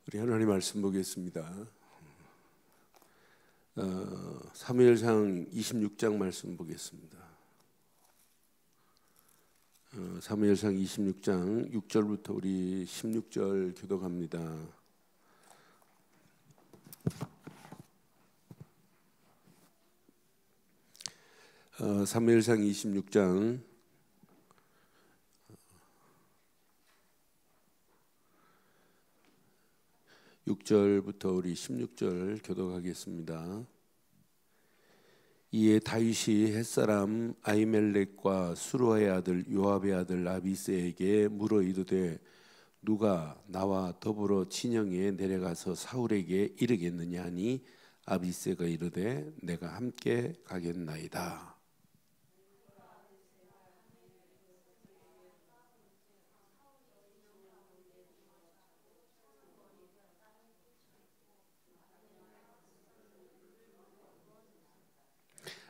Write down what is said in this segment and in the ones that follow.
우리 하나님 말씀 보겠습니다. 사무엘상 26장 말씀 보겠습니다. 사무엘상 26장 6절부터 우리 16절 교독합니다. 사무엘상 26장 6절부터 우리 16절 교독하겠습니다. 이에 다윗이 햇사람 아히멜렉과 수루아의 아들 요압의 아들 아비새에게 물어 이르되 누가 나와 더불어 진영에 내려가서 사울에게 이르겠느냐 하니 아비새가 이르되 내가 함께 가겠나이다.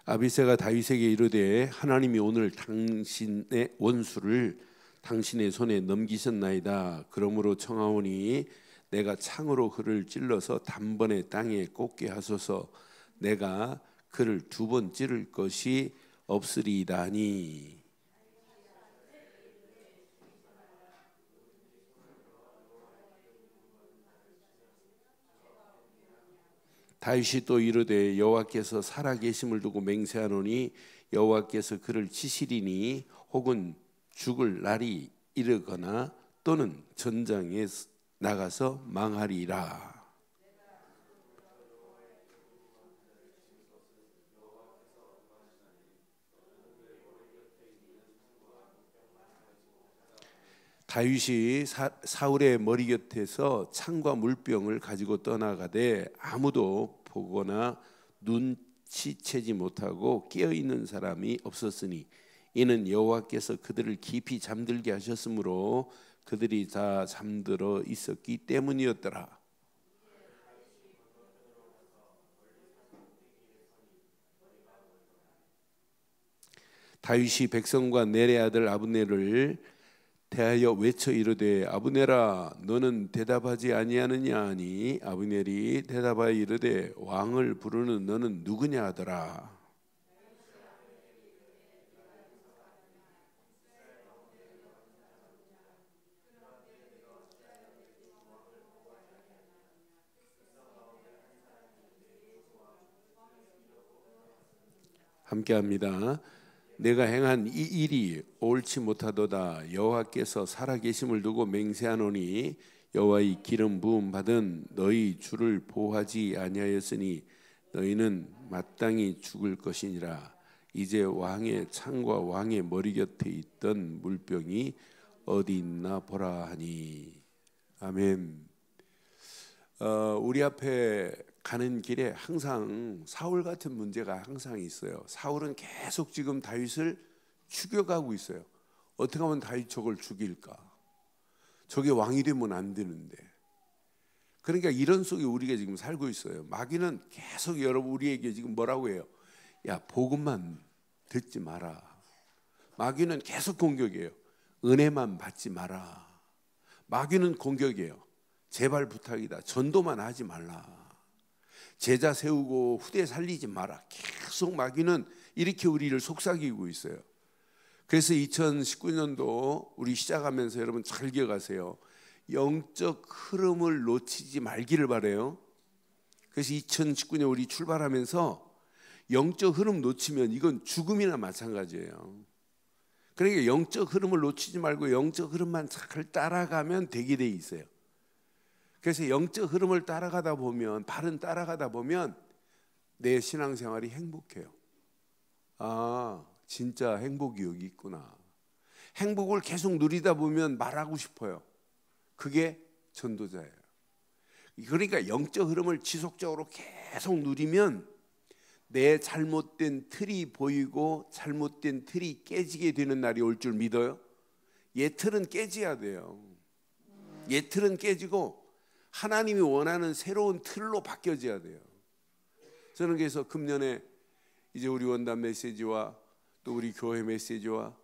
아비새가 다윗에게 이르되 하나님이 오늘 당신의 원수를 당신의 손에 넘기셨나이다. 그러므로 청하오니 내가 창으로 그를 찔러서 단번에 땅에 꽂게 하소서. 내가 그를 2번 찌를 것이 없으리이다 하니 다윗이 또 이르되 여호와께서 살아계심을 두고 맹세하노니 여호와께서 그를 치시리니 혹은 죽을 날이 이르거나 또는 전장에 나가서 망하리라. 다윗이 사울의 머리 곁에서 창과 물병을 가지고 떠나가되 아무도 보거나 눈치채지 못하고 깨어있는 사람이 없었으니 이는 여호와께서 그들을 깊이 잠들게 하셨으므로 그들이 다 잠들어 있었기 때문이었더라. 다윗이 백성과 넬의 아들 아브넬을 대하여 외쳐 이르되 아브넬아 너는 대답하지 아니하느냐 하니 아브넬이 대답하여 이르되 왕을 부르는 너는 누구냐 하더라. 함께합니다. 내가 행한 이 일이 옳지 못하도다. 여호와께서 살아계심을 두고 맹세하노니 여호와의 기름 부음 받은 너희 주를 보호하지 아니하였으니 너희는 마땅히 죽을 것이니라. 이제 왕의 창과 왕의 머리 곁에 있던 물병이 어디 있나 보라 하니. 아멘. 우리 앞에 가는 길에 항상 사울 같은 문제가 항상 있어요. 사울은 계속 지금 다윗을 죽여가고 있어요. 어떻게 하면 다윗 저걸 죽일까? 저게 왕이 되면 안 되는데. 그러니까 이런 속에 우리가 지금 살고 있어요. 마귀는 계속 여러분 우리에게 지금 뭐라고 해요? 야, 복음만 듣지 마라. 마귀는 계속 공격이에요. 은혜만 받지 마라. 마귀는 공격이에요. 제발 부탁이다. 전도만 하지 말라. 제자 세우고 후대 살리지 마라. 계속 마귀는 이렇게 우리를 속삭이고 있어요. 그래서 2019년도 우리 시작하면서 여러분 잘 기억하세요. 영적 흐름을 놓치지 말기를 바라요. 그래서 2019년 우리 출발하면서 영적 흐름 놓치면 이건 죽음이나 마찬가지예요. 그러니까 영적 흐름을 놓치지 말고 영적 흐름만 잘 따라가면 되게 돼 있어요. 그래서 영적 흐름을 따라가다 보면 발은 따라가다 보면 내 신앙생활이 행복해요. 아, 진짜 행복이 여기 있구나. 행복을 계속 누리다 보면 말하고 싶어요. 그게 전도자예요. 그러니까 영적 흐름을 지속적으로 계속 누리면 내 잘못된 틀이 보이고 잘못된 틀이 깨지게 되는 날이 올 줄 믿어요. 옛 틀은 깨져야 돼요. 옛 틀은 깨지고 하나님이 원하는 새로운 틀로 바뀌어져야 돼요. 저는 그래서 금년에 이제 우리 원단 메시지와 또 우리 교회 메시지와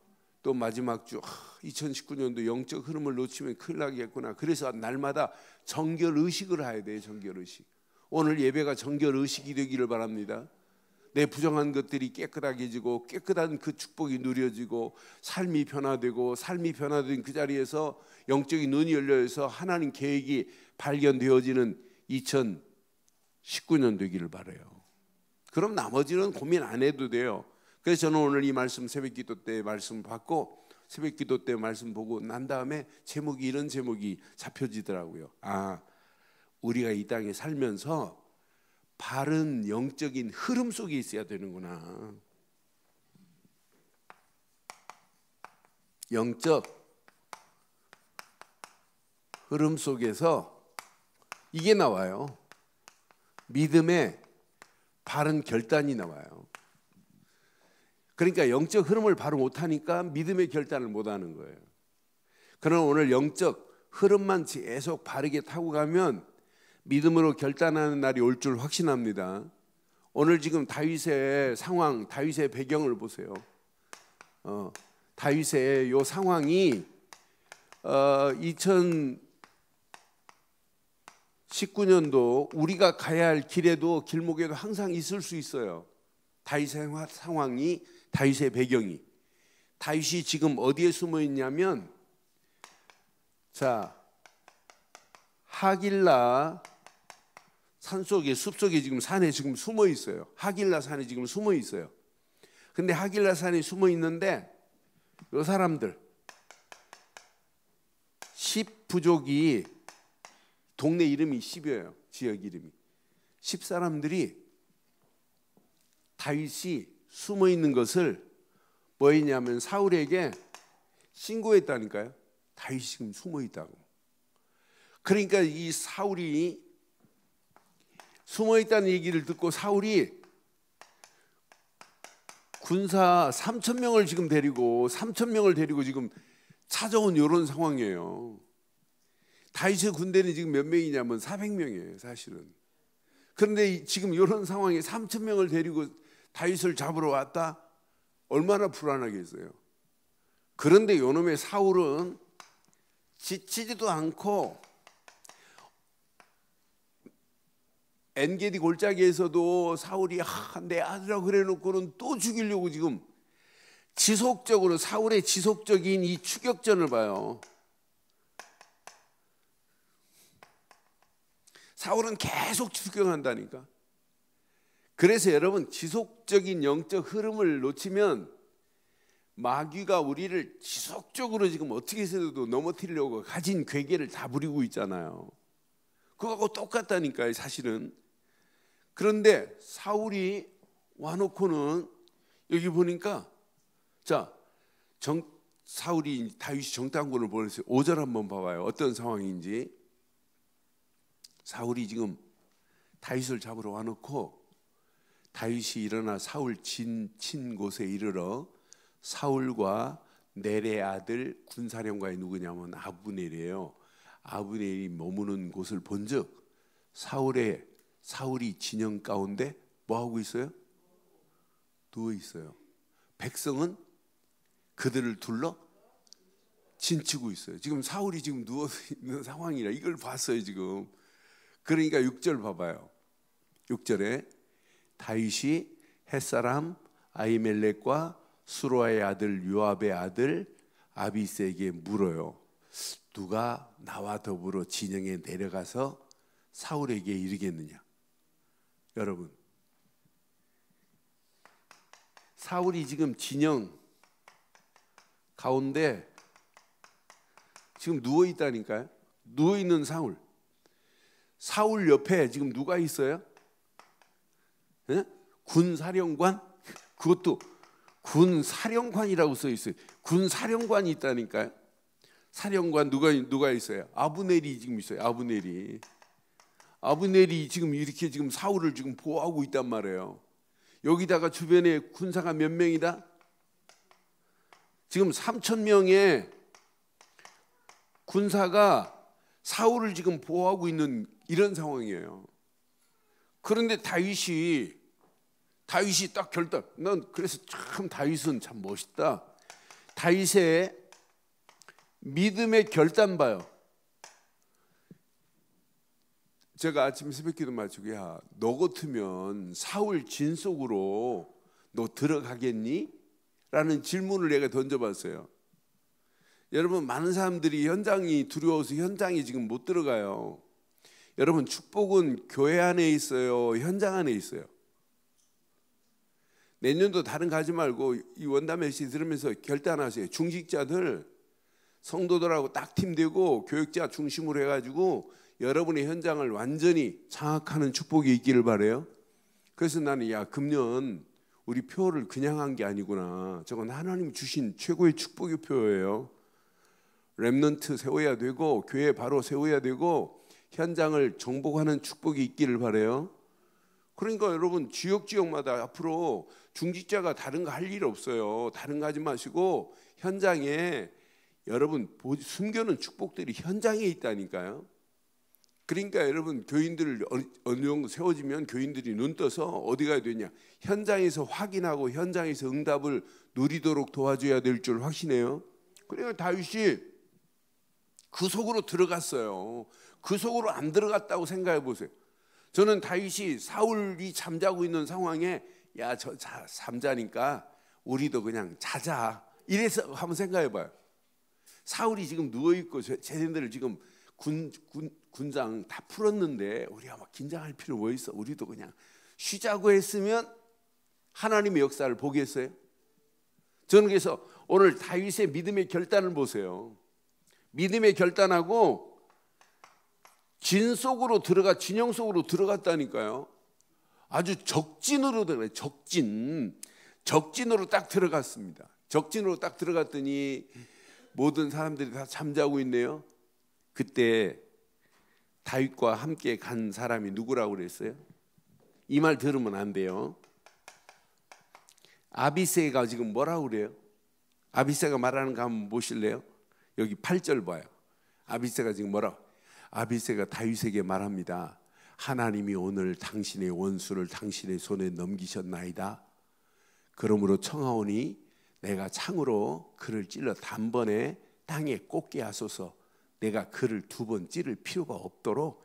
또 마지막 주 2019년도 영적 흐름을 놓치면 큰일 나겠구나. 그래서 날마다 정결 의식을 해야 돼요. 정결 의식. 오늘 예배가 정결 의식이 되기를 바랍니다. 내 부정한 것들이 깨끗하게지고 깨끗한 그 축복이 누려지고 삶이 변화되고 삶이 변화된 그 자리에서 영적인 눈이 열려서 하나님 계획이 발견되어지는 2019년 되기를 바라요. 그럼 나머지는 고민 안 해도 돼요. 그래서 저는 오늘 이 말씀 새벽기도 때 말씀 받고 새벽기도 때 말씀 보고 난 다음에 제목이 이런 제목이 잡혀지더라고요. 우리가 이 땅에 살면서 바른 영적인 흐름 속에 있어야 되는구나. 영적 흐름 속에서 이게 나와요. 믿음의 바른 결단이 나와요. 그러니까 영적 흐름을 바로 못하니까 믿음의 결단을 못하는 거예요. 그러나 오늘 영적 흐름만 계속 바르게 타고 가면 믿음으로 결단하는 날이 올 줄 확신합니다. 오늘 지금 다윗의 상황, 다윗의 배경을 보세요. 다윗의 요 상황이 2019년도 우리가 가야 할 길에도 길목에도 항상 있을 수 있어요. 다윗의 상황이, 다윗의 배경이. 다윗이 지금 어디에 숨어 있냐면, 자, 하길라 산속에, 숲속에 지금 산에 지금 숨어 있어요. 하길라 산에 지금 숨어 있어요. 근데 하길라 산에 숨어 있는데 이 사람들 10부족이, 동네 이름이 10이에요. 지역 이름이 10사람들이 다윗이 숨어 있는 것을 뭐 했냐면 사울에게 신고했다니까요. 다윗이 지금 숨어 있다고. 그러니까 이 사울이 숨어 있다는 얘기를 듣고 사울이 군사 3,000명을 지금 데리고 3,000명을 데리고 지금 찾아온 이런 상황이에요. 다윗의 군대는 지금 몇 명이냐면 400명이에요, 사실은. 그런데 지금 이런 상황에 3,000명을 데리고 다윗을 잡으러 왔다? 얼마나 불안하겠어요. 그런데 요놈의 사울은 지치지도 않고 엔게디 골짜기에서도 사울이 내 아들이라고 그래놓고는 또 죽이려고 지금 지속적으로, 사울의 지속적인 이 추격전을 봐요. 사울은 계속 추격한다니까. 그래서 여러분, 지속적인 영적 흐름을 놓치면 마귀가 우리를 지속적으로 지금 어떻게 해서도 넘어뜨리려고 가진 괴계를 다 부리고 있잖아요. 그거하고 똑같다니까요, 사실은. 그런데 사울이 와놓고는 여기 보니까, 자, 사울이 다윗이 정탐꾼을 보냈어요. 5절 한번 봐봐요. 어떤 상황인지. 사울이 지금 다윗을 잡으러 와놓고 다윗이 일어나 사울 친 곳에 이르러 사울과 넬의 아들 군사령관이 누구냐면 아브넬이에요. 아브넬이 머무는 곳을 본즉 사울이 진영 가운데 뭐 하고 있어요? 누워 있어요. 백성은 그들을 둘러 진치고 있어요. 지금 사울이 지금 누워 있는 상황이라 이걸 봤어요, 지금. 그러니까 6절 봐봐요. 6절에 다윗이 햇사람 아히멜렉과 수로아의 아들 요압의 아들 아비새에게 물어요. 누가 나와 더불어 진영에 내려가서 사울에게 이르겠느냐? 여러분, 사울이 지금 진영 가운데 지금 누워 있다니까요. 누워 있는 사울 옆에 지금 누가 있어요? 네? 군사령관? 그것도 군사령관이라고 써 있어요. 군사령관이 있다니까요. 사령관 누가 있어요? 아브넬이 지금 있어요. 아브넬이 지금 이렇게 지금 사울을 지금 보호하고 있단 말이에요. 여기다가 주변에 군사가 몇 명이다? 지금 3,000명의 군사가 사울을 지금 보호하고 있는 이런 상황이에요. 그런데 다윗이 딱 결단. 난 그래서 참 다윗은 참 멋있다. 다윗의 믿음의 결단 봐요. 제가 아침 새벽기도 마치고 야, 너 같으면 사울 진 속으로 너 들어가겠니? 라는 질문을 내가 던져봤어요. 여러분, 많은 사람들이 현장이 두려워서 현장에 지금 못 들어가요. 여러분, 축복은 교회 안에 있어요, 현장 안에 있어요. 내년도 다른 거 하지 말고 이 원담 메시지 들으면서 결단하세요. 중직자들, 성도들하고 딱 팀되고 교육자 중심으로 해가지고 여러분의 현장을 완전히 장악하는 축복이 있기를 바라요. 그래서 나는 야, 금년 우리 표를 그냥 한 게 아니구나. 저건 하나님 주신 최고의 축복의 표예요. 렘넌트 세워야 되고 교회 바로 세워야 되고 현장을 정복하는 축복이 있기를 바라요. 그러니까 여러분, 지역마다 앞으로 중직자가 다른 거 할 일 없어요. 다른 거 하지 마시고 현장에 여러분 숨겨놓은 축복들이 현장에 있다니까요. 그러니까 여러분, 교인들 어느 정도 세워지면 교인들이 눈 떠서 어디 가야 되냐, 현장에서 확인하고 현장에서 응답을 누리도록 도와줘야 될 줄 확신해요. 그러니까 다윗이 그 속으로 들어갔어요. 그 속으로 안 들어갔다고 생각해 보세요. 저는 다윗이 사울이 잠자고 있는 상황에 야, 저 잠자니까 우리도 그냥 자자, 이래서 한번 생각해 봐요. 사울이 지금 누워있고 쟤네들 지금 군장 다 풀었는데 우리가 막 긴장할 필요 뭐 있어? 우리도 그냥 쉬자고 했으면 하나님의 역사를 보겠어요? 저는 그래서 오늘 다윗의 믿음의 결단을 보세요. 믿음의 결단하고 진 속으로 들어가, 진영 속으로 들어갔다니까요. 아주 적진으로 들어가요. 적진으로 딱 들어갔습니다. 적진으로 딱 들어갔더니 모든 사람들이 다 잠자고 있네요. 그때 다윗과 함께 간 사람이 누구라고 그랬어요? 이 말 들으면 안 돼요. 아비새가 지금 뭐라고 그래요? 아비새가 말하는 거 한번 보실래요? 여기 8절 봐요. 아비새가 지금 뭐라고? 아비새가 다윗에게 말합니다. 하나님이 오늘 당신의 원수를 당신의 손에 넘기셨나이다. 그러므로 청하오니 내가 창으로 그를 찔러 단번에 땅에 꽂게 하소서. 내가 그를 2번 찌를 필요가 없도록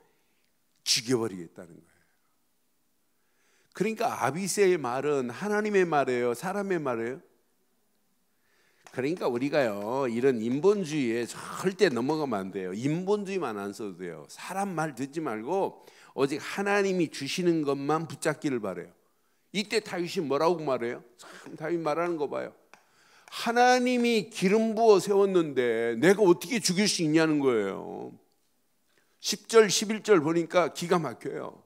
죽여버리겠다는 거예요. 그러니까 아비새의 말은 하나님의 말이에요, 사람의 말이에요? 그러니까 우리가요, 이런 인본주의에 절대 넘어가면 안 돼요. 인본주의만 안 써도 돼요. 사람 말 듣지 말고 오직 하나님이 주시는 것만 붙잡기를 바라요. 이때 다윗이 뭐라고 말해요? 참, 다윗 말하는 거 봐요. 하나님이 기름 부어 세웠는데 내가 어떻게 죽일 수 있냐는 거예요. 10절 11절 보니까 기가 막혀요.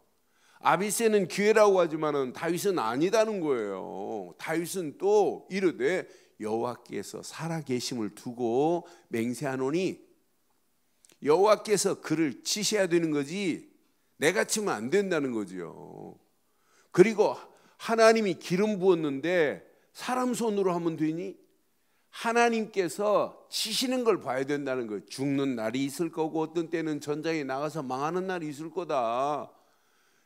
아비새는 기회라고 하지만 다윗은 아니다는 거예요. 다윗은 또 이르되 여호와께서 살아계심을 두고 맹세하노니, 여호와께서 그를 치셔야 되는 거지 내가 치면 안 된다는 거죠. 그리고 하나님이 기름 부었는데 사람 손으로 하면 되니? 하나님께서 치시는 걸 봐야 된다는 거예요. 죽는 날이 있을 거고 어떤 때는 전장에 나가서 망하는 날이 있을 거다.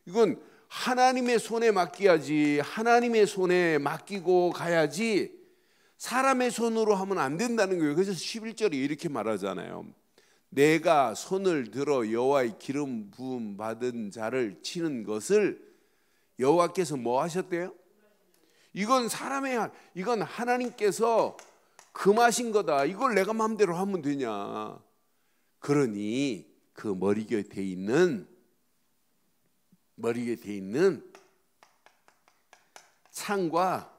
이건 하나님의 손에 맡겨야지, 하나님의 손에 맡기고 가야지 사람의 손으로 하면 안 된다는 거예요. 그래서 11절에 이렇게 말하잖아요. 내가 손을 들어 여호와의 기름 부음 받은 자를 치는 것을 여호와께서 뭐 하셨대요? 이건 이건 하나님께서 금하신 거다. 이걸 내가 마음대로 하면 되냐? 그러니 그 머리 곁에 있는 창과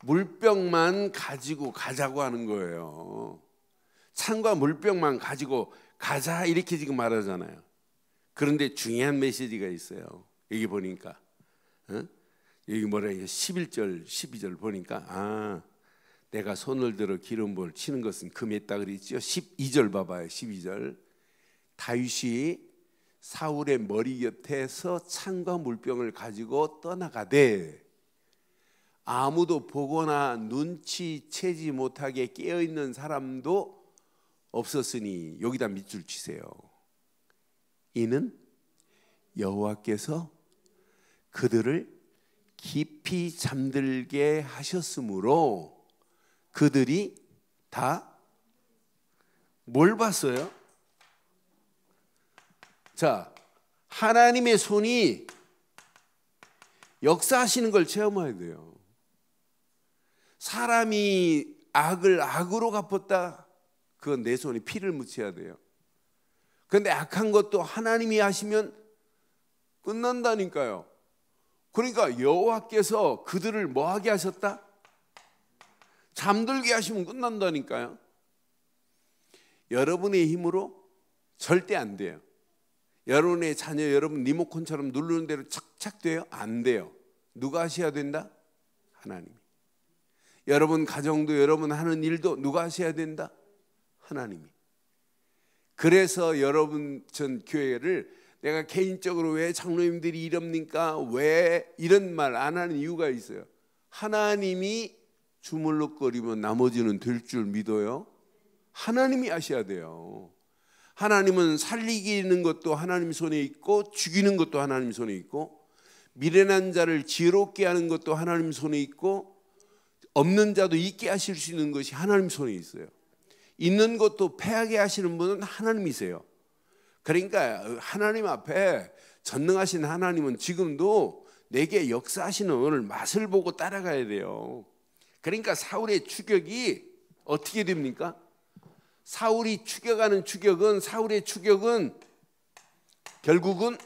물병만 가지고 가자고 하는 거예요. 창과 물병만 가지고 가자, 이렇게 지금 말하잖아요. 그런데 중요한 메시지가 있어요. 여기 보니까 여기 뭐라 해요? 11절 12절 보니까 내가 손을 들어 기름 부음을 치는 것은 금했다 그랬죠. 12절 봐봐요. 12절 다윗이 사울의 머리 곁에서 창과 물병을 가지고 떠나가되 아무도 보거나 눈치채지 못하게 깨어있는 사람도 없었으니, 여기다 밑줄 치세요. 이는 여호와께서 그들을 깊이 잠들게 하셨으므로 그들이 다 뭘 봤어요? 자, 하나님의 손이 역사하시는 걸 체험해야 돼요. 사람이 악을 악으로 갚았다, 그건 내 손에 피를 묻혀야 돼요. 그런데 악한 것도 하나님이 하시면 끝난다니까요. 그러니까 여호와께서 그들을 뭐하게 하셨다? 잠들게 하시면 끝난다니까요. 여러분의 힘으로 절대 안 돼요. 여러분의 자녀, 여러분 리모컨처럼 누르는 대로 착착 돼요? 안 돼요. 누가 하셔야 된다? 하나님이. 여러분 가정도, 여러분 하는 일도 누가 하셔야 된다? 하나님이. 그래서 여러분 전 교회를 내가 개인적으로 왜 장로님들이 이럽니까? 왜 이런 말 안 하는 이유가 있어요. 하나님이 주물럭거리면 나머지는 될 줄 믿어요? 하나님이 하셔야 돼요. 하나님은 살리기는 것도 하나님 손에 있고, 죽이는 것도 하나님 손에 있고, 미련한 자를 지혜롭게 하는 것도 하나님 손에 있고, 없는 자도 있게 하실 수 있는 것이 하나님 손에 있어요. 있는 것도 패하게 하시는 분은 하나님이세요. 그러니까 하나님 앞에 전능하신 하나님은 지금도 내게 역사하시는 오늘 맛을 보고 따라가야 돼요. 그러니까 사울의 추격이 어떻게 됩니까? 사울이 추격하는 추격은, 사울의 추격은 결국은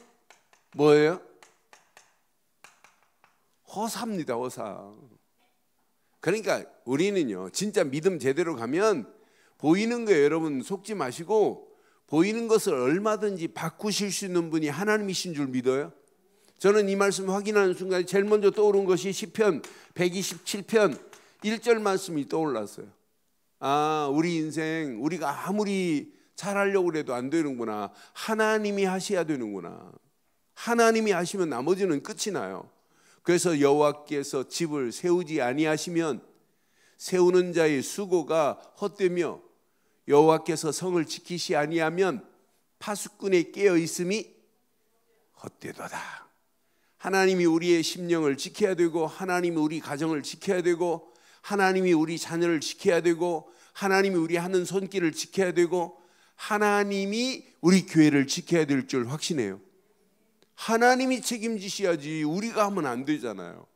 뭐예요? 허사입니다. 허사. 그러니까 우리는요, 진짜 믿음 제대로 가면 보이는 거예요. 여러분 속지 마시고, 보이는 것을 얼마든지 바꾸실 수 있는 분이 하나님이신 줄 믿어요. 저는 이 말씀 확인하는 순간에 제일 먼저 떠오른 것이 시편 127편 1절 말씀이 떠올랐어요. 아, 우리 인생 우리가 아무리 잘하려고 해도 안 되는구나. 하나님이 하셔야 되는구나. 하나님이 하시면 나머지는 끝이 나요. 그래서 여호와께서 집을 세우지 아니하시면 세우는 자의 수고가 헛되며, 여호와께서 성을 지키시 아니하면 파수꾼의 깨어 있음이 헛되도다. 하나님이 우리의 심령을 지켜야 되고, 하나님이 우리 가정을 지켜야 되고, 하나님이 우리 자녀를 지켜야 되고, 하나님이 우리 하는 손길을 지켜야 되고, 하나님이 우리 교회를 지켜야 될 줄 확신해요. 하나님이 책임지셔야지 우리가 하면 안 되잖아요.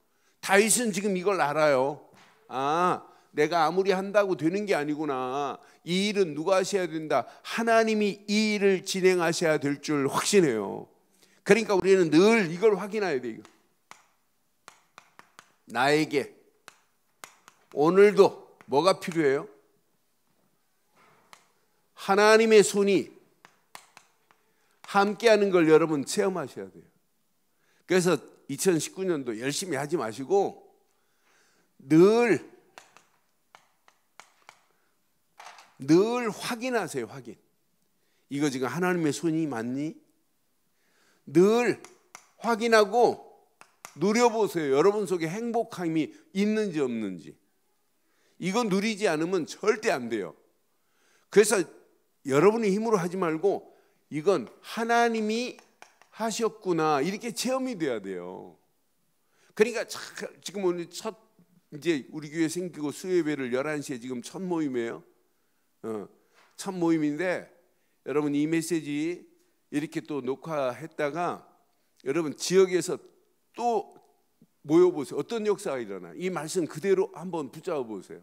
다윗은 지금 이걸 알아요. 아, 내가 아무리 한다고 되는 게 아니구나. 이 일은 누가 하셔야 된다? 하나님이 이 일을 진행하셔야 될 줄 확신해요. 그러니까 우리는 늘 이걸 확인해야 돼요. 나에게 오늘도 뭐가 필요해요? 하나님의 손이 함께하는 걸 여러분 체험하셔야 돼요. 그래서 2019년도 열심히 하지 마시고 늘 확인하세요. 확인. 이거 지금 하나님의 손이 맞니? 늘 확인하고 누려보세요. 여러분 속에 행복함이 있는지 없는지. 이거 누리지 않으면 절대 안 돼요. 그래서 여러분의 힘으로 하지 말고 이건 하나님이 하셨구나, 이렇게 체험이 돼야 돼요. 그러니까 지금 오늘 이제 우리 교회 생기고 수요예배를 11시에 지금 첫 모임이에요. 첫 모임인데 여러분 이 메시지 이렇게 또 녹화했다가 여러분 지역에서 또 모여보세요. 어떤 역사가 일어나? 이 말씀 그대로 한번 붙잡아 보세요.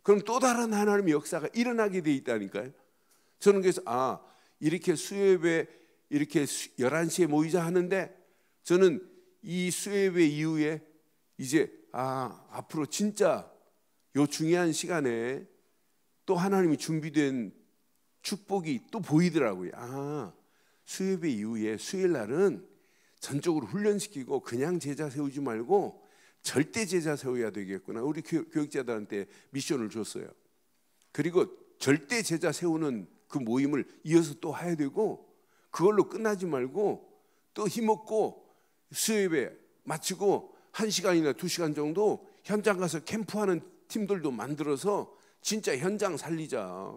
그럼 또 다른 하나님의 역사가 일어나게 돼 있다니까요. 저는 그래서 이렇게 수요예배 이렇게 11시에 모이자 하는데, 저는 이 수요예배 이후에 이제 앞으로 진짜 요 중요한 시간에 또 하나님이 준비된 축복이 또 보이더라고요. 수요예배 이후에 수요일 날은 전적으로 훈련시키고 그냥 제자 세우지 말고 절대 제자 세워야 되겠구나. 우리 교육자들한테 미션을 줬어요. 그리고 절대 제자 세우는 그 모임을 이어서 또 해야 되고, 그걸로 끝나지 말고 또 힘없고 수요예배 마치고 1시간이나 2시간 정도 현장 가서 캠프하는 팀들도 만들어서 진짜 현장 살리자.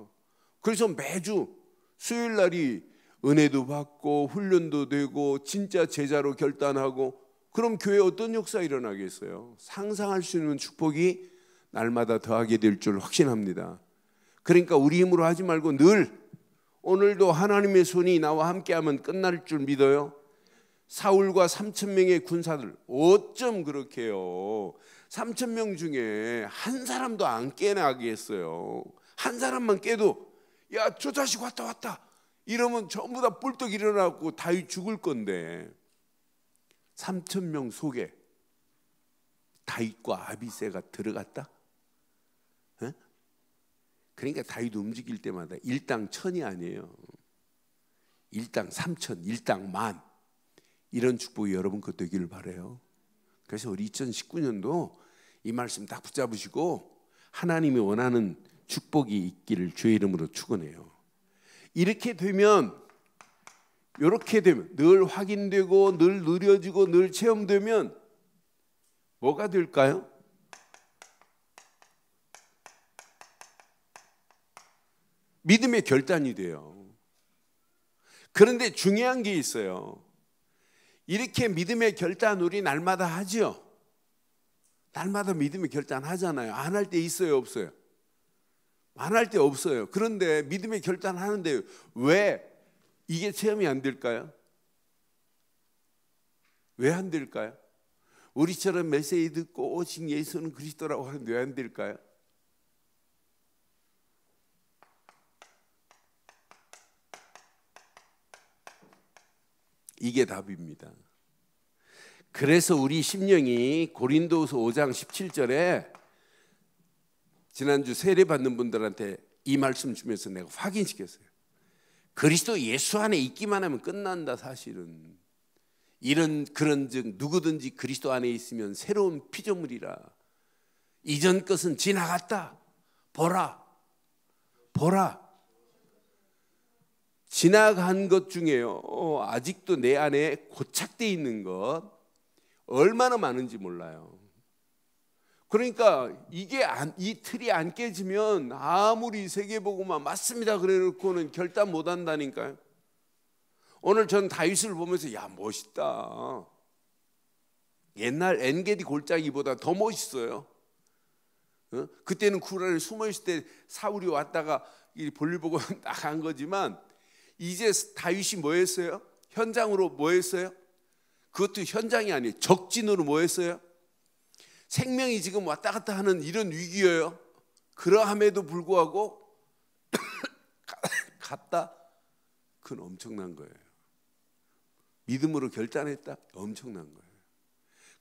그래서 매주 수요일 날이 은혜도 받고 훈련도 되고 진짜 제자로 결단하고, 그럼 교회에 어떤 역사 일어나겠어요? 상상할 수 있는 축복이 날마다 더하게 될 줄 확신합니다. 그러니까 우리 힘으로 하지 말고 늘 오늘도 하나님의 손이 나와 함께하면 끝날 줄 믿어요. 사울과 3,000명의 군사들 어쩜 그렇게 해요. 3,000명 중에 한 사람도 안 깨나게 했어요. 한 사람만 깨도 야, 저 자식 왔다 이러면 전부 다 뿔떡 일어나고 다윗 죽을 건데 3,000명 속에 다윗과 아비새가 들어갔다? 에? 그러니까 다윗 움직일 때마다 일당 천이 아니에요. 일당 3천, 일당 만. 이런 축복이 여러분 것 되기를 바라요. 그래서 우리 2019년도 이 말씀 딱 붙잡으시고 하나님이 원하는 축복이 있기를 주의 이름으로 축원해요. 이렇게 되면 늘 확인되고 늘 누려지고 늘 체험되면 뭐가 될까요? 믿음의 결단이 돼요. 그런데 중요한 게 있어요. 이렇게 믿음의 결단 우리 날마다 하죠. 날마다 믿음의 결단 하잖아요. 안 할 때 있어요, 없어요? 안 할 때 없어요. 그런데 믿음의 결단 하는데 왜 이게 체험이 안 될까요? 왜 안 될까요? 우리처럼 메시지 듣고 오직 예수는 그리스도라고 하는데 왜 안 될까요? 이게 답입니다. 그래서 우리 심령이 고린도후서 5장 17절에 지난주 세례 받는 분들한테 이 말씀 주면서 내가 확인시켰어요. 그리스도 예수 안에 있기만 하면 끝난다. 사실은 그런즉 누구든지 그리스도 안에 있으면 새로운 피조물이라. 이전 것은 지나갔다. 보라. 지나간 것 중에요. 아직도 내 안에 고착되어 있는 것 얼마나 많은지 몰라요. 그러니까 이 틀이 안 깨지면 아무리 세계복음만 맞습니다 그래놓고는 결단 못 한다니까요. 오늘 전 다윗을 보면서 야, 멋있다. 옛날 엔게디 골짜기보다 더 멋있어요. 그때는 구란에 숨어 있을 때 사울이 왔다가 볼일 보고 나간 거지만 이제 다윗이 뭐 했어요? 현장으로 뭐 했어요? 그것도 현장이 아니에요. 적진으로 뭐 했어요? 생명이 지금 왔다 갔다 하는 이런 위기예요. 그러함에도 불구하고 갔다? 그건 엄청난 거예요. 믿음으로 결단했다? 엄청난 거예요.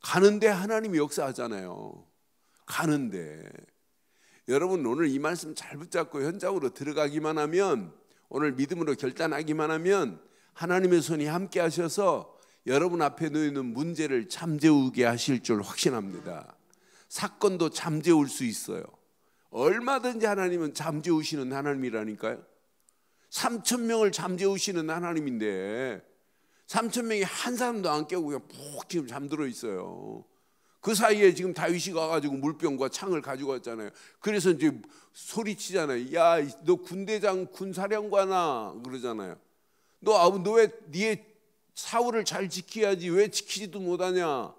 가는데 하나님이 역사하잖아요. 가는데 여러분 오늘 이 말씀 잘 붙잡고 현장으로 들어가기만 하면, 오늘 믿음으로 결단하기만 하면 하나님의 손이 함께 하셔서 여러분 앞에 놓이는 문제를 잠재우게 하실 줄 확신합니다. 사건도 잠재울 수 있어요. 얼마든지 하나님은 잠재우시는 하나님이라니까요. 3,000명을 잠재우시는 하나님인데 3,000명이 한 사람도 안 깨고 그냥 푹 지금 잠들어 있어요. 그 사이에 지금 다윗이 가가지고 물병과 창을 가지고 왔잖아요. 그래서 이제 소리치잖아요. 야, 너 군대장 군사령관아 그러잖아요. 너 왜 네 사울을 잘 지켜야지 왜 지키지도 못하냐.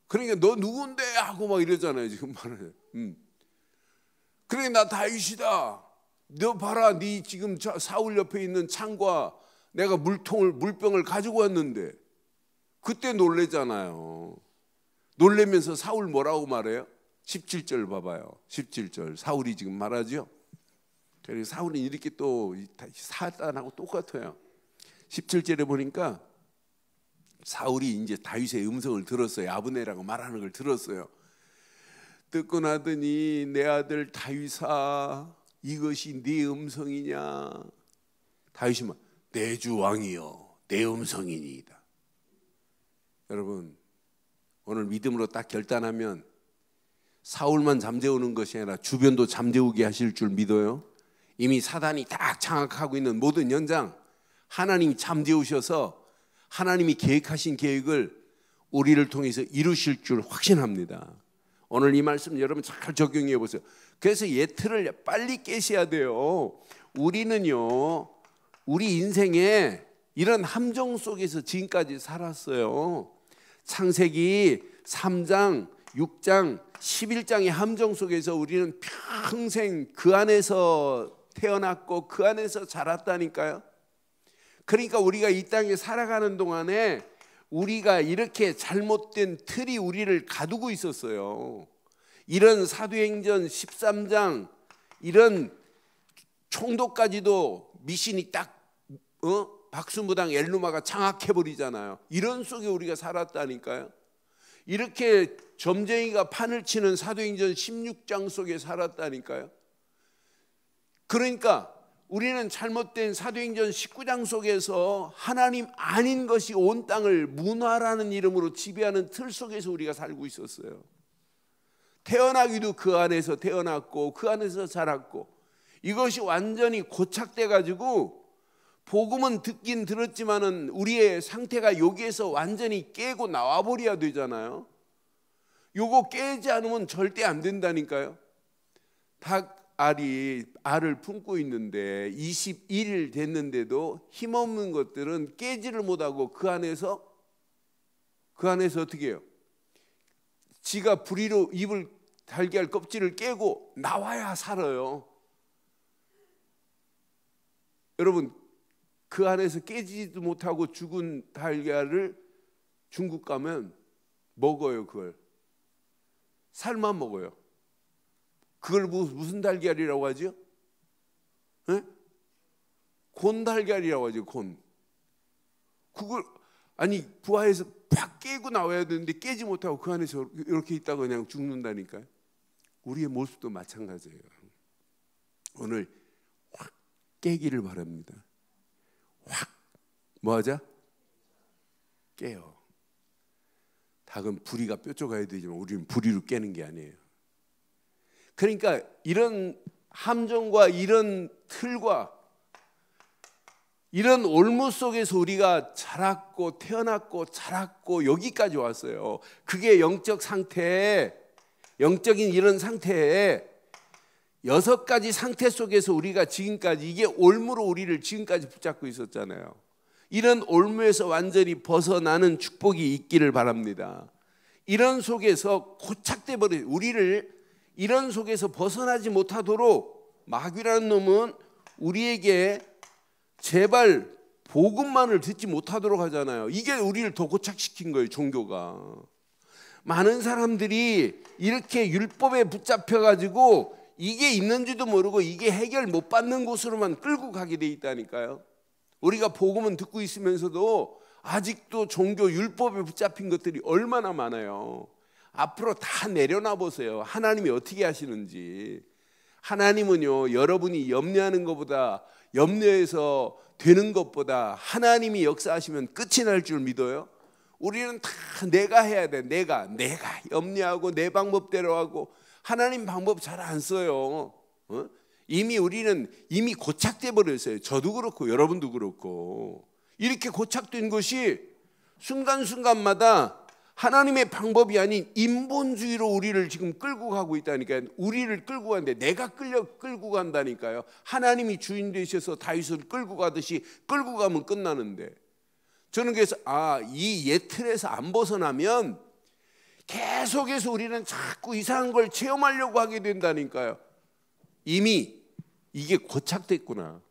그러니까 너 누군데 하고 막 이러잖아요. 지금 말을. 그러니까 나 다윗이다. 너 봐라, 네 지금 사울 옆에 있는 창과 내가 물병을 가지고 왔는데. 그때 놀래잖아요. 놀래면서 사울 뭐라고 말해요? 17절 봐봐요. 17절 사울이 지금 말하죠. 그리고 사울은 이렇게 또 사단하고 똑같아요. 17절에 보니까 사울이 이제 다윗의 음성을 들었어요. 아브넬이라고 말하는 걸 들었어요. 듣고 나더니 내 아들 다윗아, 이것이 네 음성이냐? 다윗이 말, 내 주 왕이여, 내 음성이니이다. 여러분, 오늘 믿음으로 딱 결단하면 사울만 잠재우는 것이 아니라 주변도 잠재우게 하실 줄 믿어요. 이미 사단이 딱 장악하고 있는 모든 현장 하나님이 잠재우셔서 하나님이 계획하신 계획을 우리를 통해서 이루실 줄 확신합니다. 오늘 이 말씀 여러분 잘 적용해 보세요. 그래서 예틀을 빨리 깨셔야 돼요. 우리는요, 우리 인생에 이런 함정 속에서 지금까지 살았어요. 창세기 3장 6장 11장의 함정 속에서 우리는 평생 그 안에서 태어났고 그 안에서 자랐다니까요. 그러니까 우리가 이 땅에 살아가는 동안에 우리가 이렇게 잘못된 틀이 우리를 가두고 있었어요. 이런 사도행전 13장 이런 총독까지도 미신이 딱 박수무당 엘루마가 장악해버리잖아요. 이런 속에 우리가 살았다니까요. 이렇게 점쟁이가 판을 치는 사도행전 16장 속에 살았다니까요. 그러니까 우리는 잘못된 사도행전 19장 속에서 하나님 아닌 것이 온 땅을 문화라는 이름으로 지배하는 틀 속에서 우리가 살고 있었어요. 태어나기도 그 안에서 태어났고 그 안에서 자랐고, 이것이 완전히 고착돼 가지고 복음은 듣긴 들었지만은 우리의 상태가 여기에서 완전히 깨고 나와버려야 되잖아요. 요거 깨지 않으면 절대 안 된다니까요. 닭알이 알을 품고 있는데 21일 됐는데도 힘없는 것들은 깨지를 못하고 그 안에서 어떻게 해요? 지가 부리로 입을 달걀 껍질을 깨고 나와야 살아요. 여러분, 그 안에서 깨지지도 못하고 죽은 달걀을 중국 가면 먹어요. 그걸 살만 먹어요. 그걸 무슨 달걀이라고 하죠? 네? 곤달걀이라고 하죠. 곤. 그걸 아니 부화해서 팍 깨고 나와야 되는데 깨지 못하고 그 안에서 이렇게 있다가 그냥 죽는다니까요. 우리의 모습도 마찬가지예요. 오늘 확 깨기를 바랍니다. 확 뭐하자? 깨요. 닭은 부리가 뾰족해야 되지만 우리는 부리로 깨는 게 아니에요. 그러니까 이런 함정과 이런 틀과 이런 올무 속에서 우리가 자랐고 태어났고 자랐고 여기까지 왔어요. 그게 영적 상태에, 영적인 이런 상태에 6가지 상태 속에서 우리가 지금까지, 이게 올무로 우리를 지금까지 붙잡고 있었잖아요. 이런 올무에서 완전히 벗어나는 축복이 있기를 바랍니다. 이런 속에서 고착돼 버린 우리를 이런 속에서 벗어나지 못하도록 마귀라는 놈은 우리에게 제발 복음만을 듣지 못하도록 하잖아요. 이게 우리를 더 고착시킨 거예요. 종교가. 많은 사람들이 이렇게 율법에 붙잡혀가지고 이게 있는지도 모르고 이게 해결 못 받는 곳으로만 끌고 가게 돼 있다니까요. 우리가 복음은 듣고 있으면서도 아직도 종교 율법에 붙잡힌 것들이 얼마나 많아요. 앞으로 다 내려놔 보세요. 하나님이 어떻게 하시는지. 하나님은요, 여러분이 염려하는 것보다, 염려해서 되는 것보다 하나님이 역사하시면 끝이 날 줄 믿어요. 우리는 다 내가 해야 돼. 내가 염려하고 내 방법대로 하고 하나님 방법 잘 안 써요. 이미 우리는 이미 고착돼 버렸어요. 저도 그렇고 여러분도 그렇고. 이렇게 고착된 것이 순간순간마다 하나님의 방법이 아닌 인본주의로 우리를 지금 끌고 가고 있다니까요. 우리를 끌고 가는데 내가 끌고 간다니까요. 하나님이 주인 되셔서 다윗을 끌고 가듯이 끌고 가면 끝나는데, 저는 그래서 이 옛 틀에서 안 벗어나면 계속해서 우리는 자꾸 이상한 걸 체험하려고 하게 된다니까요. 이미 이게 고착됐구나.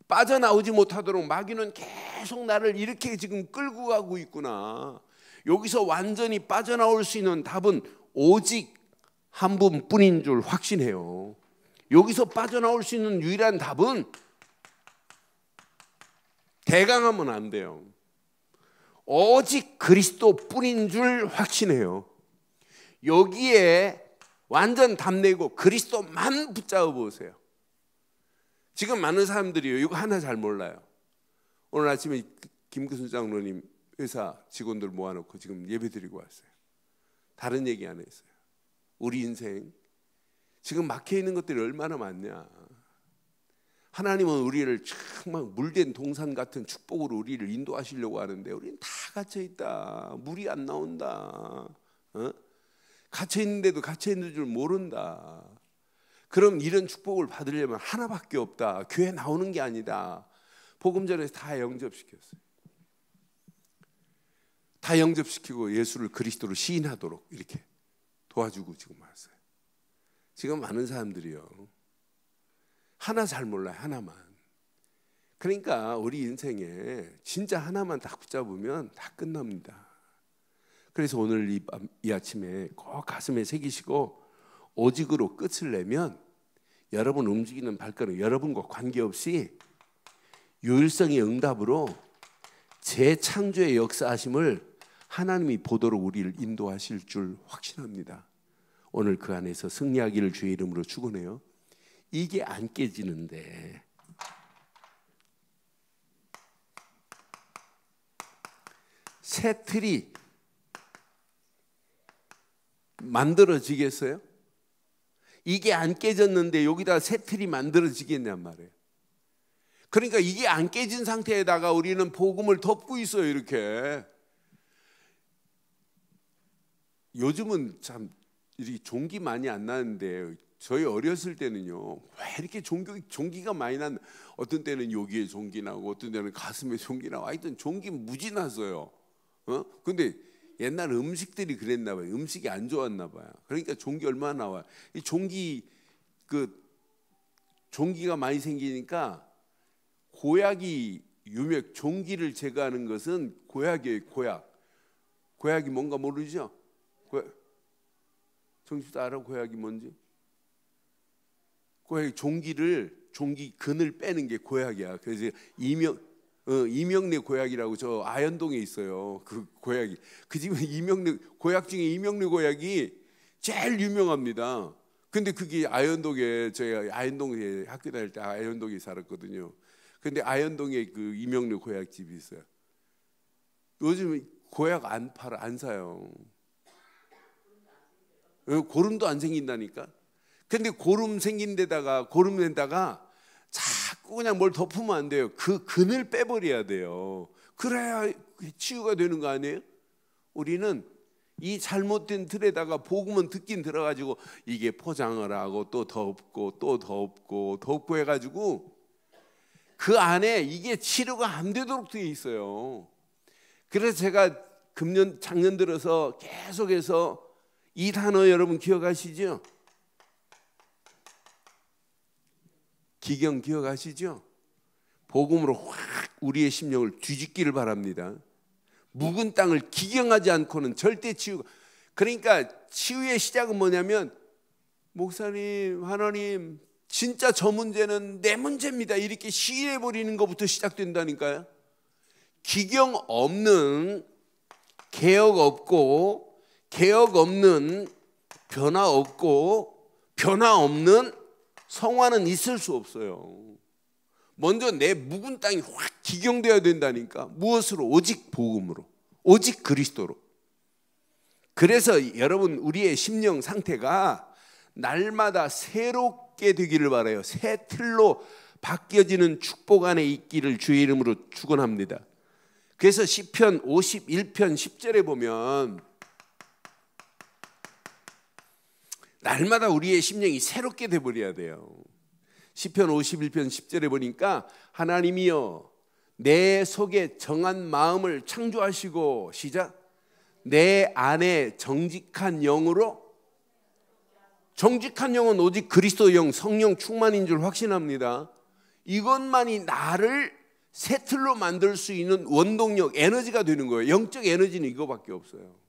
빠져나오지 못하도록 마귀는 계속 나를 이렇게 지금 끌고 가고 있구나. 여기서 완전히 빠져나올 수 있는 답은 오직 한 분뿐인 줄 확신해요. 여기서 빠져나올 수 있는 유일한 답은 대강하면 안 돼요. 오직 그리스도뿐인 줄 확신해요. 여기에 완전 답내고 그리스도만 붙잡아 보세요. 지금 많은 사람들이요, 이거 하나 잘 몰라요. 오늘 아침에 김규순 장로님 회사 직원들 모아놓고 지금 예배 드리고 왔어요. 다른 얘기 안 했어요. 우리 인생 지금 막혀있는 것들이 얼마나 많냐. 하나님은 우리를 정말 물된 동산 같은 축복으로 우리를 인도하시려고 하는데 우리는 다 갇혀있다. 물이 안 나온다. 갇혀있는데도 갇혀있는 줄 모른다. 그럼 이런 축복을 받으려면 하나밖에 없다. 교회 나오는 게 아니다. 복음전에서 다 영접시켰어요. 다 영접시키고 예수를 그리스도로 시인하도록 이렇게 도와주고 지금 왔어요. 지금 많은 사람들이요, 하나 잘 몰라요. 하나만. 그러니까 우리 인생에 진짜 하나만 딱 붙잡으면 다 끝납니다. 그래서 오늘 이 아침에 꼭 가슴에 새기시고 오직으로 끝을 내면 여러분 움직이는 발걸음, 여러분과 관계없이 유일성의 응답으로 재창조의 역사하심을 하나님이 보도록 우리를 인도하실 줄 확신합니다. 오늘 그 안에서 승리하기를 주의 이름으로 축원해요. 이게 안 깨지는데 새 틀이 만들어지겠어요? 이게 안 깨졌는데 여기다 새 틀이 만들어지겠냔 말이에요. 그러니까 이게 안 깨진 상태에다가 우리는 복음을 덮고 있어요. 이렇게. 요즘은 참 이렇게 종기 많이 안 나는데 저희 어렸을 때는요, 왜 이렇게 종기가 많이 난, 어떤 때는 여기에 종기 나고 어떤 때는 가슴에 종기 나고 하여튼 종기 무지 났어요. 근데 옛날 음식들이 그랬나 봐요. 음식이 안 좋았나 봐요. 그러니까 종기 얼마나 나와요. 이 종기가 많이 생기니까 고약이 종기를 제거하는 것은 고약이에요. 고약이 뭔가 모르죠? 정신도 알아? 고약이 뭔지? 고약이 종기 근을 빼는 게 고약이야. 그래서 이명래 고약이라고 저 아현동에 있어요. 그 고약이. 그 집은 고약 중에 이명래 고약이 제일 유명합니다. 근데 그게 아현동에, 저희가 아현동에 학교 다닐 때 아현동에 살았거든요. 근데 아현동에 그 이명래 고약집이 있어요. 요즘 고약 안 팔아, 안 사요. 고름도 안 생긴다니까. 근데 고름 생긴 데다가 고름 낸다가 자꾸 그냥 뭘 덮으면 안 돼요. 그 근을 빼버려야 돼요. 그래야 치유가 되는 거 아니에요? 우리는 이 잘못된 틀에다가 복음은 듣긴 들어가지고 이게 포장을 하고 또 덮고 또 덮고 해가지고 그 안에 이게 치료가 안 되도록 되어 있어요. 그래서 제가 작년 들어서 계속해서 이 단어 여러분 기억하시죠? 기경 기억하시죠? 복음으로 확 우리의 심령을 뒤집기를 바랍니다. 묵은 땅을 기경하지 않고는 절대 그러니까 치유의 시작은 뭐냐면, 목사님, 하나님, 진짜 저 문제는 내 문제입니다, 이렇게 시인해버리는 것부터 시작된다니까요. 기경 없는, 개혁 없는, 변화 없는 성화는 있을 수 없어요. 먼저 내 묵은 땅이 확 기경되어야 된다니까. 무엇으로? 오직 복음으로, 오직 그리스도로. 그래서 여러분 우리의 심령 상태가 날마다 새롭게 되기를 바라요. 새 틀로 바뀌어지는 축복 안에 있기를 주의 이름으로 축원합니다. 그래서 시편 51편 10절에 보면 날마다 우리의 심령이 새롭게 되어버려야 돼요. 시편 51편 10절에 보니까 하나님이여 내 속에 정한 마음을 창조하시고, 시작, 내 안에 정직한 영으로. 정직한 영은 오직 그리스도 영, 성령 충만인 줄 확신합니다. 이것만이 나를 새 틀로 만들 수 있는 원동력, 에너지가 되는 거예요. 영적 에너지는 이거밖에 없어요.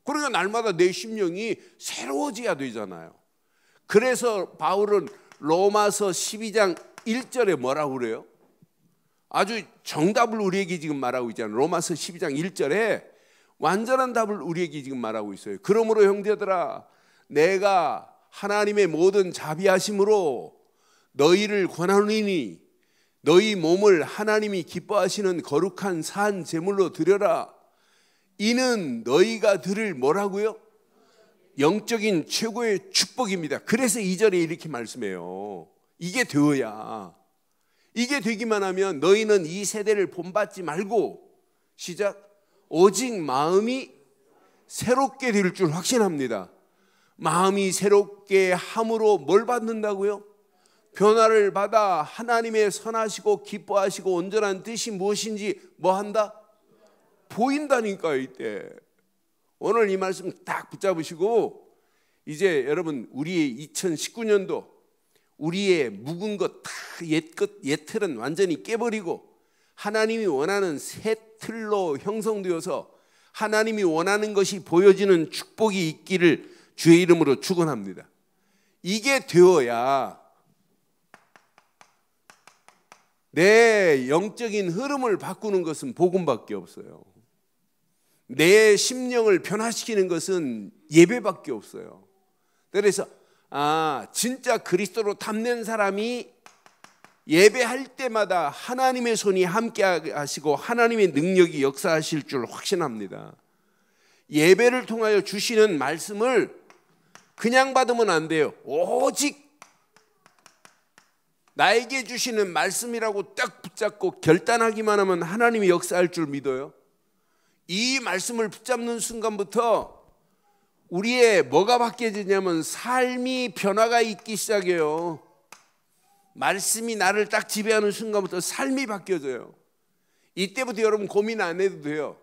그러니까 날마다 내 심령이 새로워져야 되잖아요. 그래서 바울은 로마서 12장 1절에 뭐라고 그래요? 아주 정답을 우리에게 지금 말하고 있잖아요. 로마서 12장 1절에 완전한 답을 우리에게 지금 말하고 있어요. 그러므로 형제들아, 내가 하나님의 모든 자비하심으로 너희를 권하노니 너희 몸을 하나님이 기뻐하시는 거룩한 산 제물로 드려라. 이는 너희가 들을 뭐라고요? 영적인 최고의 축복입니다. 그래서 2절에 이렇게 말씀해요. 이게 되어야, 이게 되기만 하면 너희는 이 세대를 본받지 말고, 시작, 오직 마음이 새롭게 될 줄 확신합니다. 마음이 새롭게 함으로 뭘 받는다고요? 변화를 받아 하나님의 선하시고 기뻐하시고 온전한 뜻이 무엇인지 뭐 한다? 보인다니까요. 이때 오늘 이 말씀 딱 붙잡으시고 이제 여러분 우리의 2019년도 우리의 묵은 것 다 옛 틀은 완전히 깨버리고 하나님이 원하는 새 틀로 형성되어서 하나님이 원하는 것이 보여지는 축복이 있기를 주의 이름으로 축원합니다. 이게 되어야 내 영적인 흐름을 바꾸는 것은 복음밖에 없어요. 내 심령을 변화시키는 것은 예배밖에 없어요. 그래서 진짜 그리스도로 탐낸 사람이 예배할 때마다 하나님의 손이 함께 하시고 하나님의 능력이 역사하실 줄 확신합니다. 예배를 통하여 주시는 말씀을 그냥 받으면 안 돼요. 오직 나에게 주시는 말씀이라고 딱 붙잡고 결단하기만 하면 하나님이 역사할 줄 믿어요. 이 말씀을 붙잡는 순간부터 우리의 뭐가 바뀌어지냐면 삶이 변화가 있기 시작해요. 말씀이 나를 딱 지배하는 순간부터 삶이 바뀌어져요. 이때부터 여러분 고민 안 해도 돼요.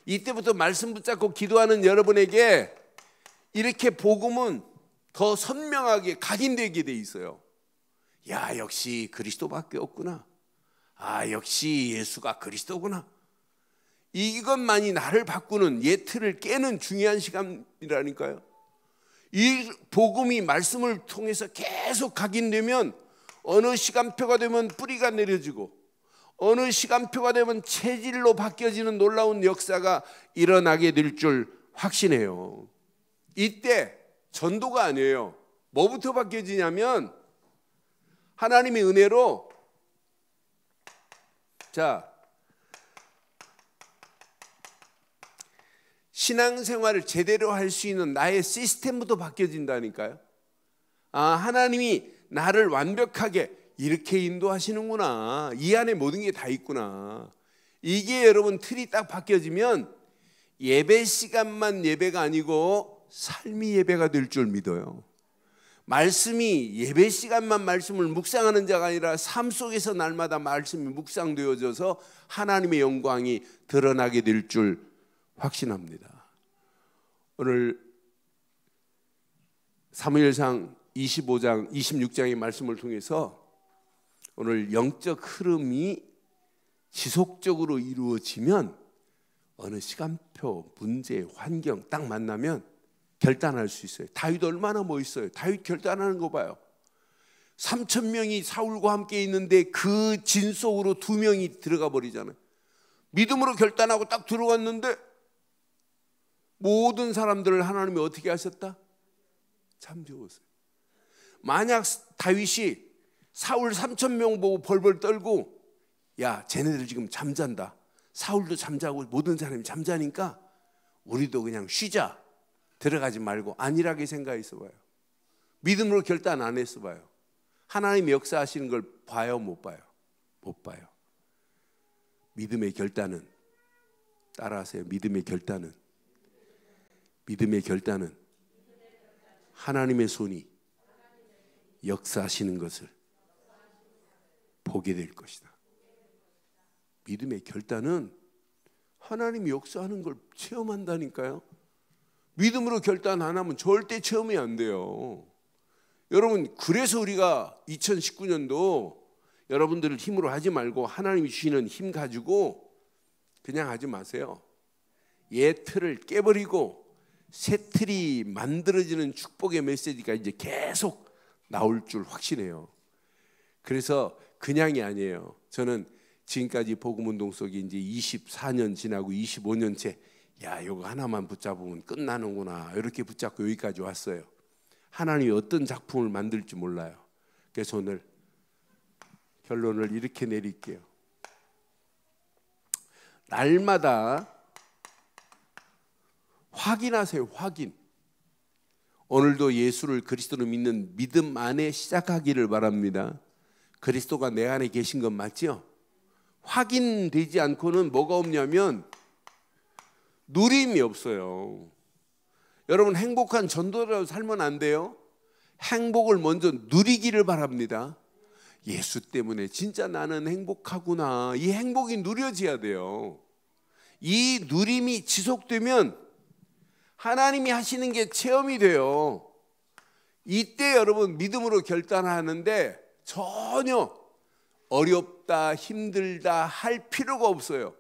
이때부터 말씀 붙잡고 기도하는 여러분에게 이렇게 복음은 더 선명하게 각인되게 돼 있어요. 야, 역시 그리스도밖에 없구나. 역시 예수가 그리스도구나. 이것만이 나를 바꾸는 옛 틀을 깨는 중요한 시간이라니까요. 이 복음이 말씀을 통해서 계속 각인되면 어느 시간표가 되면 뿌리가 내려지고 어느 시간표가 되면 체질로 바뀌어지는 놀라운 역사가 일어나게 될 줄 확신해요. 이때 전도가 아니에요. 뭐부터 바뀌어지냐면 하나님의 은혜로 신앙생활을 제대로 할 수 있는 나의 시스템부터 바뀌어진다니까요. 하나님이 나를 완벽하게 이렇게 인도하시는구나. 이 안에 모든 게 다 있구나. 이게 여러분 틀이 딱 바뀌어지면 예배 시간만 예배가 아니고 삶이 예배가 될 줄 믿어요. 말씀이 예배 시간만 말씀을 묵상하는 자가 아니라 삶 속에서 날마다 말씀이 묵상되어져서 하나님의 영광이 드러나게 될 줄 확신합니다. 오늘 사무엘상 25장 26장의 말씀을 통해서 오늘 영적 흐름이 지속적으로 이루어지면 어느 시간표, 문제, 환경 딱 만나면 결단할 수 있어요. 다윗 얼마나 멋있어요. 다윗 결단하는 거 봐요. 3,000명이 사울과 함께 있는데 그 진 속으로 2명이 들어가 버리잖아요. 믿음으로 결단하고 딱 들어갔는데 모든 사람들을 하나님이 어떻게 하셨다? 잠재웠어요. 만약 다윗이 사울 3,000명 보고 벌벌 떨고 야, 쟤네들 지금 잠잔다. 사울도 잠자고 모든 사람이 잠자니까 우리도 그냥 쉬자. 들어가지 말고 안일하게 생각해서 봐요. 믿음으로 결단 안 했어 봐요. 하나님이 역사하시는 걸 봐요, 못 봐요? 못 봐요. 믿음의 결단은, 따라하세요. 믿음의 결단은 하나님의 손이 역사하시는 것을 보게 될 것이다. 믿음의 결단은 하나님이 역사하는 걸 체험한다니까요. 믿음으로 결단 안 하면 절대 체험이 안 돼요. 여러분, 그래서 우리가 2019년도 여러분들을 힘으로 하지 말고 하나님이 주시는 힘 가지고 그냥 하지 마세요. 옛 틀을 깨버리고 새 틀이 만들어지는 축복의 메시지가 이제 계속 나올 줄 확신해요. 그래서 그냥이 아니에요. 저는 지금까지 복음운동 속에 이제 24년 지나고 25년째 야, 이거 하나만 붙잡으면 끝나는구나 이렇게 붙잡고 여기까지 왔어요. 하나님이 어떤 작품을 만들지 몰라요. 그래서 오늘 결론을 이렇게 내릴게요. 날마다 확인하세요. 확인. 오늘도 예수를 그리스도로 믿는 믿음 안에 시작하기를 바랍니다. 그리스도가 내 안에 계신 건 맞죠? 확인되지 않고는 뭐가 없냐면 누림이 없어요. 여러분, 행복한 전도자로 살면 안 돼요. 행복을 먼저 누리기를 바랍니다. 예수 때문에 진짜 나는 행복하구나. 이 행복이 누려져야 돼요. 이 누림이 지속되면 하나님이 하시는 게 체험이 돼요. 이때 여러분 믿음으로 결단하는데 전혀 어렵다 힘들다 할 필요가 없어요.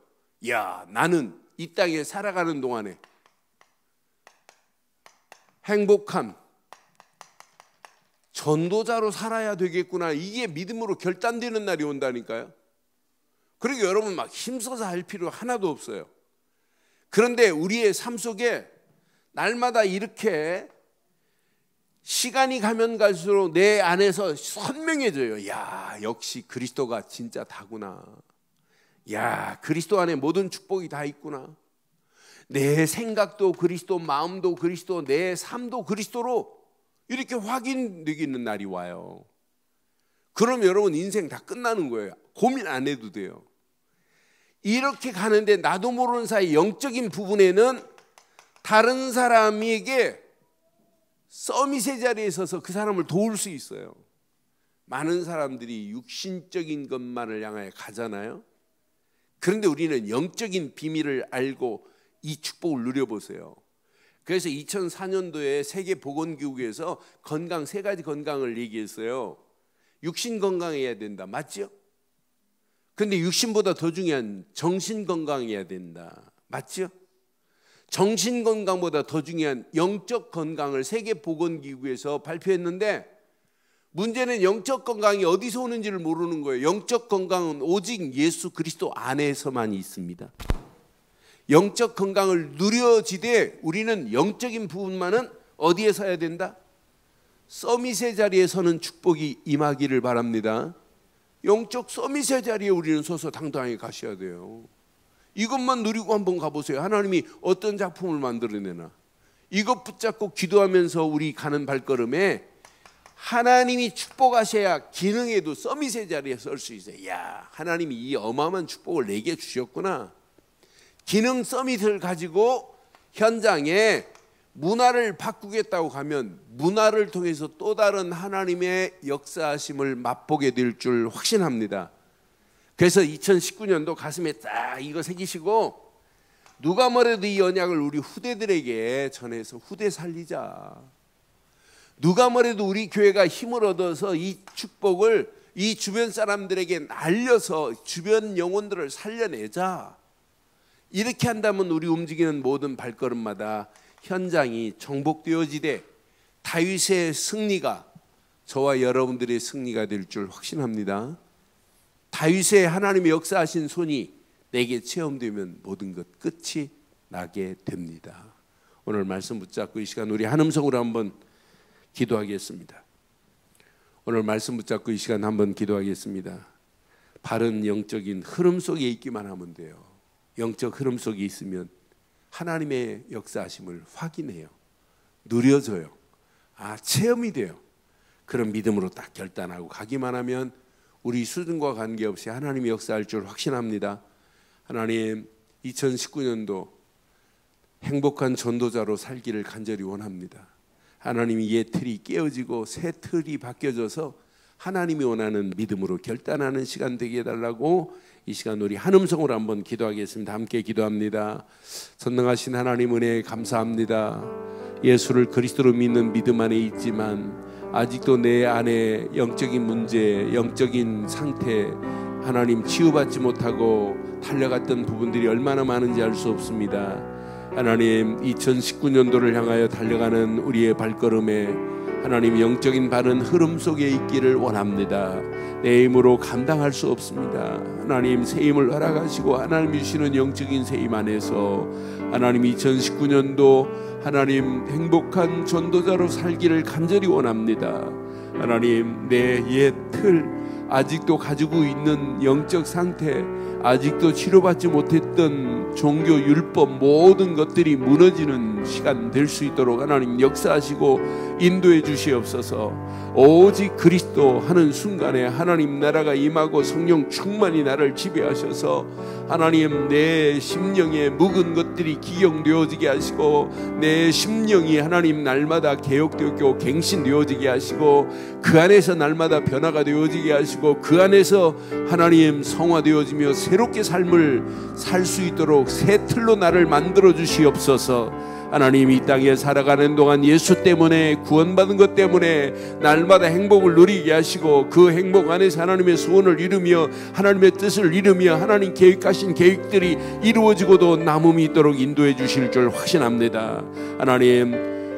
야, 나는 이 땅에 살아가는 동안에 행복한 전도자로 살아야 되겠구나. 이게 믿음으로 결단되는 날이 온다니까요. 그러니까 여러분 막 힘써서 할 필요 하나도 없어요. 그런데 우리의 삶 속에 날마다 이렇게 시간이 가면 갈수록 내 안에서 선명해져요. 야, 역시 그리스도가 진짜 다구나. 야, 그리스도 안에 모든 축복이 다 있구나. 내 생각도 그리스도, 마음도 그리스도, 내 삶도 그리스도로 이렇게 확인되는 날이 와요. 그럼 여러분 인생 다 끝나는 거예요. 고민 안 해도 돼요. 이렇게 가는데 나도 모르는 사이 영적인 부분에는 다른 사람에게 서밋의 자리에 서서 그 사람을 도울 수 있어요. 많은 사람들이 육신적인 것만을 향하여 가잖아요. 그런데 우리는 영적인 비밀을 알고 이 축복을 누려보세요. 그래서 2004년도에 세계보건기구에서 건강 3가지 건강을 얘기했어요. 육신 건강해야 된다. 맞죠? 근데 육신보다 더 중요한 정신 건강해야 된다. 맞죠? 정신 건강보다 더 중요한 영적 건강을 세계보건기구에서 발표했는데 문제는 영적 건강이 어디서 오는지를 모르는 거예요. 영적 건강은 오직 예수 그리스도 안에서만 있습니다. 영적 건강을 누려지되 우리는 영적인 부분만은 어디에 서야 된다? 서밋의 자리에 서는 축복이 임하기를 바랍니다. 영적 서밋의 자리에 우리는 서서 당당하게 가셔야 돼요. 이것만 누리고 한번 가보세요. 하나님이 어떤 작품을 만들어내나. 이것 붙잡고 기도하면서 우리 가는 발걸음에 하나님이 축복하셔야 기능에도 서밋의 자리에 설 수 있어요. 야, 하나님이 이 어마어마한 축복을 내게 주셨구나. 기능 서밋을 가지고 현장에 문화를 바꾸겠다고 가면 문화를 통해서 또 다른 하나님의 역사하심을 맛보게 될 줄 확신합니다. 그래서 2019년도 가슴에 딱 이거 새기시고 누가 뭐래도 이 언약을 우리 후대들에게 전해서 후대 살리자. 누가 뭐래도 우리 교회가 힘을 얻어서 이 축복을 이 주변 사람들에게 알려서 주변 영혼들을 살려내자. 이렇게 한다면 우리 움직이는 모든 발걸음마다 현장이 정복되어지되 다윗의 승리가 저와 여러분들의 승리가 될 줄 확신합니다. 다윗의 하나님의 역사하신 손이 내게 체험되면 모든 것 끝이 나게 됩니다. 오늘 말씀 붙잡고 이 시간 우리 한 음성으로 한번 기도하겠습니다. 오늘 말씀 붙잡고 이 시간 한번 기도하겠습니다. 바른 영적인 흐름 속에 있기만 하면 돼요. 영적 흐름 속에 있으면 하나님의 역사하심을 확인해요. 누려져요. 체험이 돼요. 그런 믿음으로 딱 결단하고 가기만 하면 우리 수준과 관계없이 하나님이 역사할 줄 확신합니다. 하나님, 2019년도 행복한 전도자로 살기를 간절히 원합니다. 하나님이 옛 틀이 깨어지고 새 틀이 바뀌어져서 하나님이 원하는 믿음으로 결단하는 시간 되게 해달라고 이 시간 우리 한 음성으로 한번 기도하겠습니다. 함께 기도합니다. 전능하신 하나님 은혜 감사합니다. 예수를 그리스도로 믿는 믿음 안에 있지만 아직도 내 안에 영적인 문제, 영적인 상태 하나님 치유받지 못하고 달려갔던 부분들이 얼마나 많은지 알 수 없습니다. 하나님 2019년도를 향하여 달려가는 우리의 발걸음에 하나님 영적인 바른 흐름 속에 있기를 원합니다. 내 힘으로 감당할 수 없습니다. 하나님 새 힘을 허락하시고 하나님이 주시는 영적인 새 힘 안에서 하나님 2019년도 하나님 행복한 전도자로 살기를 간절히 원합니다. 하나님 내 옛 틀 아직도 가지고 있는 영적 상태 아직도 치료받지 못했던 종교 율법 모든 것들이 무너지는 시간 될 수 있도록 하나님 역사하시고 인도해 주시옵소서. 오직 그리스도 하는 순간에 하나님 나라가 임하고 성령 충만히 나를 지배하셔서 하나님 내 심령에 묵은 것들이 기경되어지게 하시고 내 심령이 하나님 날마다 개혁되고 갱신되어지게 하시고 그 안에서 날마다 변화가 되어지게 하시고 그 안에서 하나님 성화되어지며 새롭게 삶을 살 수 있도록 새 틀로 나를 만들어 주시옵소서. 하나님, 이 땅에 살아가는 동안 예수 때문에, 구원받은 것 때문에 날마다 행복을 누리게 하시고 그 행복 안에서 하나님의 소원을 이루며 하나님의 뜻을 이루며 하나님 계획하신 계획들이 이루어지고도 남음이 있도록 인도해 주실 줄 확신합니다. 하나님,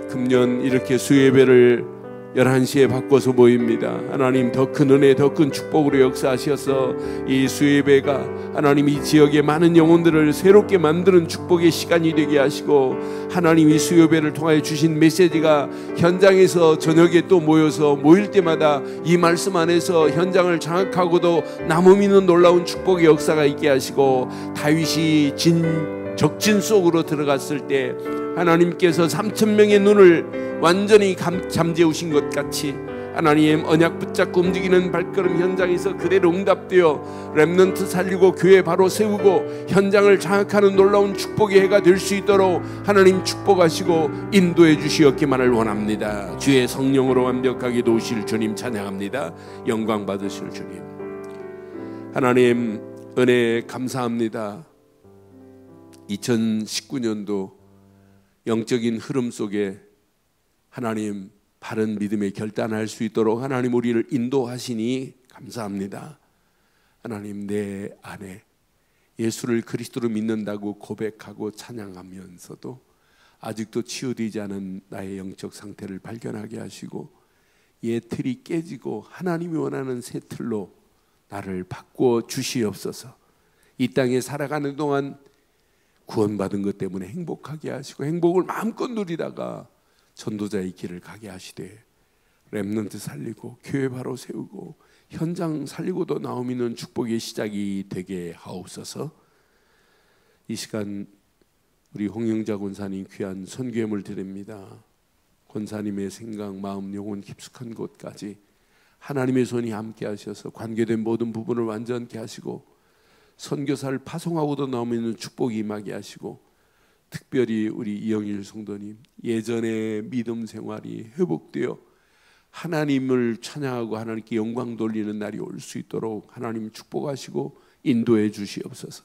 금년 이렇게 수요예배를 11시에 바꿔서 모입니다. 하나님, 더 큰 은혜, 더 큰 축복으로 역사하셔서 이 수요예배가 하나님 이 지역의 많은 영혼들을 새롭게 만드는 축복의 시간이 되게 하시고, 하나님 이 수요예배를 통하여 주신 메시지가 현장에서 저녁에 또 모여서 모일 때마다 이 말씀 안에서 현장을 장악하고도 남음 있는 놀라운 축복의 역사가 있게 하시고, 다윗이 적진 속으로 들어갔을 때 하나님께서 3,000명의 눈을 완전히 잠재우신 것 같이 하나님, 언약 붙잡고 움직이는 발걸음 현장에서 그대로 응답되어 렘넌트 살리고 교회 바로 세우고 현장을 장악하는 놀라운 축복의 해가 될 수 있도록 하나님 축복하시고 인도해 주시었기만을 원합니다. 주의 성령으로 완벽하게 도우실 주님 찬양합니다. 영광 받으실 주님, 하나님 은혜 감사합니다. 2019년도 영적인 흐름 속에 하나님 바른 믿음에 결단할 수 있도록 하나님 우리를 인도하시니 감사합니다. 하나님, 내 안에 예수를 그리스도로 믿는다고 고백하고 찬양하면서도 아직도 치유되지 않은 나의 영적 상태를 발견하게 하시고 옛 틀이 깨지고 하나님이 원하는 새 틀로 나를 바꾸어 주시옵소서. 이 땅에 살아가는 동안 구원받은 것 때문에 행복하게 하시고 행복을 마음껏 누리다가 전도자의 길을 가게 하시되 렘넌트 살리고 교회 바로 세우고 현장 살리고도 나옴 있는 축복의 시작이 되게 하옵소서. 이 시간 우리 홍영자 권사님 귀한 선교함을 드립니다. 권사님의 생각, 마음, 영혼 깊숙한 곳까지 하나님의 손이 함께 하셔서 관계된 모든 부분을 완전케 하시고 선교사를 파송하고도 나옴 있는 축복이 임하게 하시고, 특별히 우리 이영일 성도님 예전의 믿음 생활이 회복되어 하나님을 찬양하고 하나님께 영광 돌리는 날이 올 수 있도록 하나님 축복하시고 인도해 주시옵소서.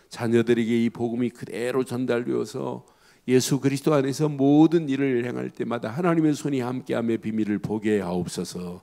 자녀들에게 이 복음이 그대로 전달되어서 예수 그리스도 안에서 모든 일을 행할 때마다 하나님의 손이 함께함의 비밀을 보게 하옵소서.